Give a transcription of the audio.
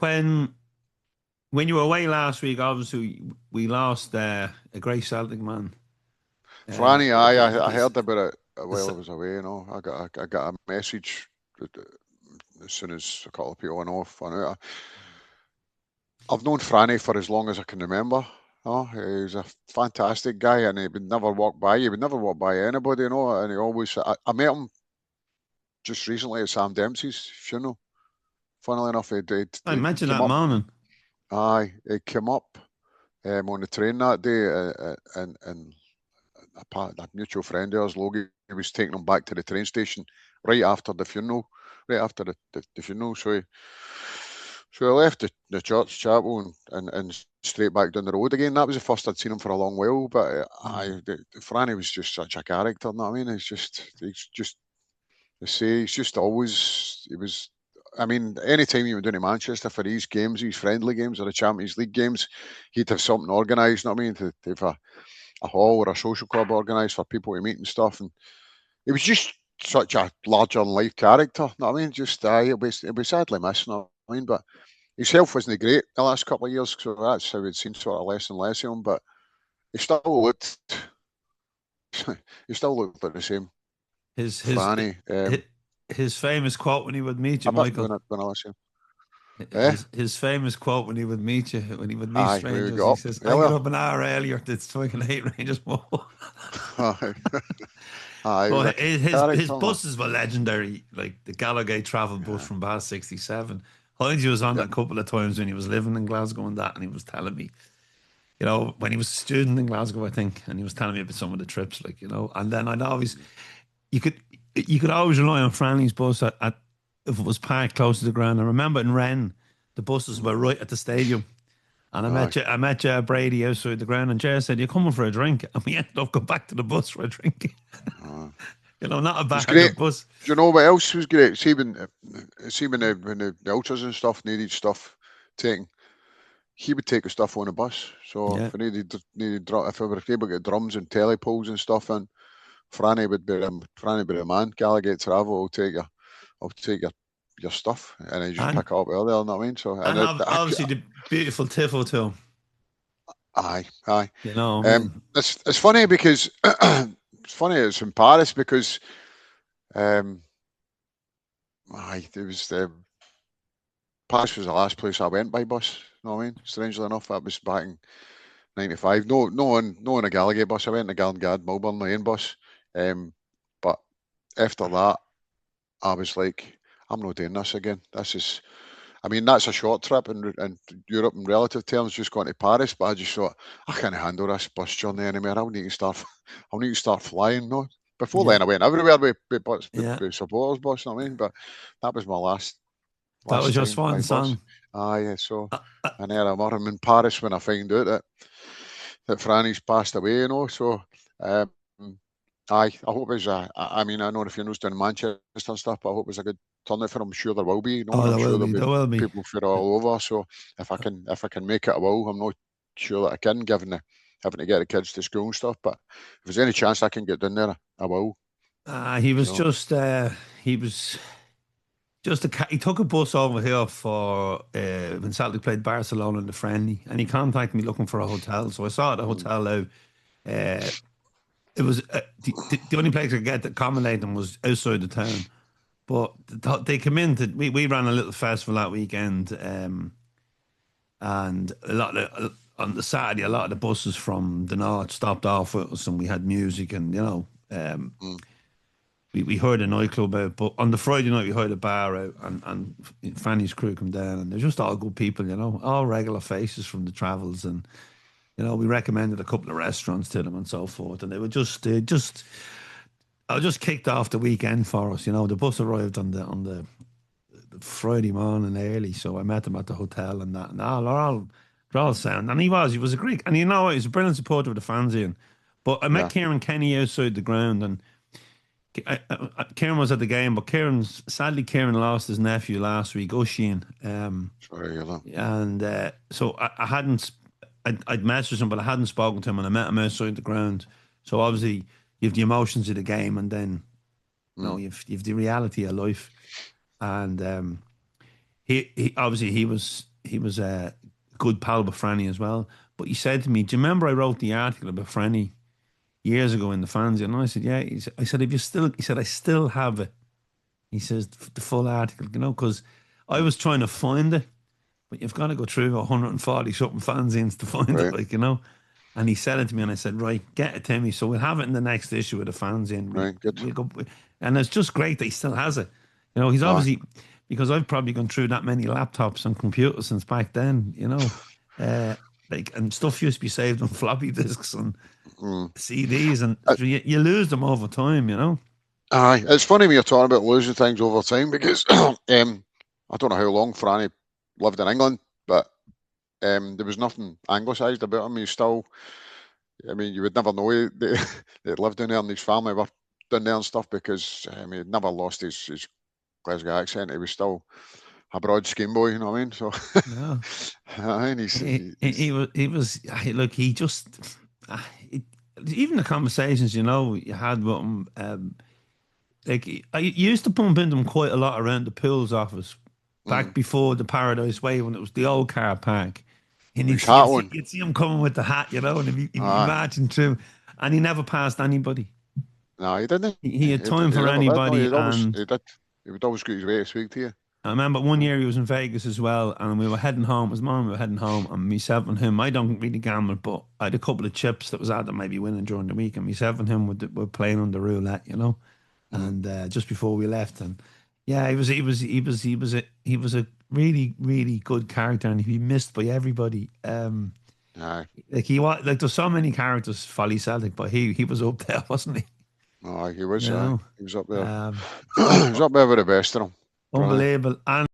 when when you were away last week, obviously we lost a great Celtic man. Franny, I This, heard about it while this, I was away. I got a message as soon as a couple of people went off. I've known Franny for as long as I can remember. He's a fantastic guy, and he would never walk by. He would never walk by anybody, and he always. I met him just recently at Sam Dempsey's funeral. Funnily enough, I he mentioned came that up. morning. He came up on the train that day, and a mutual friend of ours, Logie, he was taking him back to the train station right after the funeral, right after the funeral. So I left the church chapel and straight back down the road again. That was the first I'd seen him for a long while. But Mm. Franny was just such a character. You know what I mean? He's just to say he's just always he was. I mean, any time he went down to Manchester for these games, these friendly games or the Champions League games, he'd have something organised. You know what I mean? To have a hall or a social club organised for people to meet and stuff. And he was just such a larger than life character. You know what I mean? Just it'll be sadly missed. You know what I mean? But his health wasn't great the last couple of years, so that's how we'd seen sort of less and less of him. But he still looked, he still looked like the same His his Franny. his, his famous quote when he would meet you, A bit Michael. when I listen. Eh? His famous quote when he would meet you, when he would meet Aye, we strangers, got he up says, "I get earlier. up an hour earlier to fucking hate Rangers more." Aye, aye, he was a But his character, man. buses were legendary, like the Gallowgate travel bus Yeah. from Bath 67. Heinz was on it Yep. a couple of times when he was living in Glasgow and that, and he was telling me, when he was a student in Glasgow, I think, and he was telling me about some of the trips, and then I'd always, you could you could always rely on Franny's bus if it was parked close to the ground. I remember in Rennes, the buses were Mm, right at the stadium. And aye. I met Brady outside the ground, and Jer said, "You're coming for a drink," and we ended up going back to the bus for a drink. Aye. Not a It was bar, the great. bus. Do you know what else was great? See when the ultras and stuff needed stuff taken, he would take the stuff on the bus. So Yeah, if if we were able to get drums and telepoles and stuff in, Franny would be the man. Gallagher Travel I'll take your stuff, and I just and pick it up earlier. You know what I mean? So and obviously the beautiful Tifo too. aye. I mean, It's funny because it's funny it's in Paris because um, it was Paris was the last place I went by bus. You know what I mean? Strangely enough, that was back in '95. No on a Gallagher bus. I went in a Gad Melbourne, my own bus. But after that, I was like, I'm not doing this again. This is, I mean, that's a short trip in Europe in relative terms, just going to Paris. But I just thought, I can't handle this bus journey anymore. I'll need to start, I'll need to start flying. No, before yeah, then I went everywhere yeah. with supporters bus. You know what I mean, but that was my That was last your time swan by bus. song. Yeah, so Uh, uh, and there I'm in Paris when I find out that Franny's passed away. So um, I hope it's I mean, I know the funeral's down in Manchester and stuff, but I hope it's a good turnout for him. I'm sure there will be, oh, and I'm there sure will there'll be, be there will be. people for all over. So if I can make it, I will. I'm not sure that I can, given the having to get the kids to school and stuff. But if there's any chance I can get down there, I will. He was So just, he was just he took a bus over here for when Celtic played Barcelona in the friendly, and he contacted me looking for a hotel. So I saw the mm, hotel out. Uh, it was the only place I could get to accommodate them was outside the town. But they come in we ran a little festival that weekend, and on the Saturday, a lot of the buses from the north stopped off with us, and we had music, and mm, we heard a nightclub out. But on the Friday night, we heard a bar out, and Fanny's crew come down, and they're just all good people, all regular faces from the travels, and we recommended a couple of restaurants to them and so forth, and they just I just kicked off the weekend for us. The bus arrived on the Friday morning early, so I met him at the hotel and that. And they're all sound. And he was a Greek, and he was a brilliant supporter of the fans in. But I met yeah, Kieran Kenny outside the ground, and Kieran was at the game, but sadly Kieran lost his nephew last week, Oisin. sorry to hear that. And so I hadn't, I'd messaged him, but I hadn't spoken to him, and I met him outside the ground. So obviously you have the emotions of the game, and then Mm, you've the reality of life. And he obviously he was was a good pal with Franny as well. But he said to me, "Do you remember I wrote the article about Franny years ago in the fanzine?" And I said, "Yeah." I said, "If you still," he said, "I still have it." He says the full article, because I was trying to find it, but you've got to go through 140 something fanzines to find it, Right. like. And he said it to me, and I said, "Right, get it to me, so we'll have it in the next issue of the fanzine." Right. Good. We'll go, and it's just great that he still has it. He's Aye. obviously, because I've probably gone through that many laptops and computers since back then. And stuff used to be saved on floppy disks and Mm. CDs, and Uh, you lose them over time. Aye, it's funny when you're talking about losing things over time because I don't know how long Franny lived in England, but there was nothing anglicised about him. He's still, I mean, you would never know they lived down there and his family were down there and stuff because he'd never lost his Glasgow accent. He was still a broad skin boy, you know what I mean? So, Yeah. and He was look, he just uh, it, even the conversations you had with him, like I used to bump into him quite a lot around the Pools office back before the Paradise Way when it was the old car park. And his hat on. you'd see him coming with the hat, and he'd be Aye. marching through, and he never passed anybody. No, he didn't. He had He time for never did. No, anybody, and he did. He would always go his way to speak to you. I remember one year he was in Vegas as well, and we were heading home. His mum, we were heading home, and myself and him. I don't really gamble, but I had a couple of chips that was out that maybe winning during the week, and myself and him were playing on the roulette. And just before we left, and yeah, he was a really really good character, and he'd be missed by everybody. Aye. Like he was like there's so many characters, Folly Celtic, but he was up there, wasn't he? No, he was. You know, He was up there. um, He was up there with the best of them. Brilliant. unbelievable. And